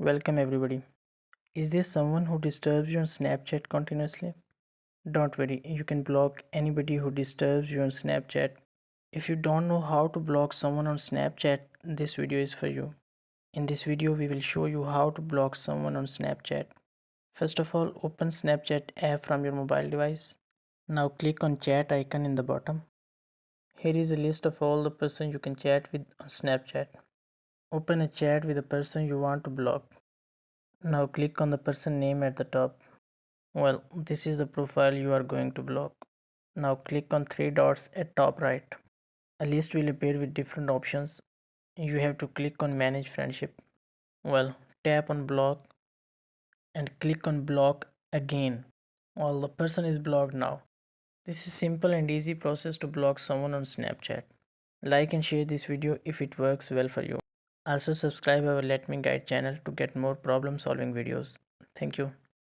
Welcome everybody. Is there someone who disturbs you on Snapchat continuously? Don't worry, you can block anybody who disturbs you on Snapchat. If you don't know how to block someone on Snapchat, this video is for you. In this video, we will show you how to block someone on Snapchat. First of all, open Snapchat app from your mobile device. Now click on chat icon in the bottom. Here is a list of all the person you can chat with on Snapchat. Open a chat with a person you want to block. Now click on the person name at the top. Well, this is the profile you are going to block. Now click on three dots at top right. A list will appear with different options. You have to click on manage friendship. Well, tap on block and click on block again. Well, the person is blocked now. This is simple and easy process to block someone on Snapchat. Like and share this video if it works well for you. Also subscribe our Let Me Guide channel to get more problem solving videos. Thank you.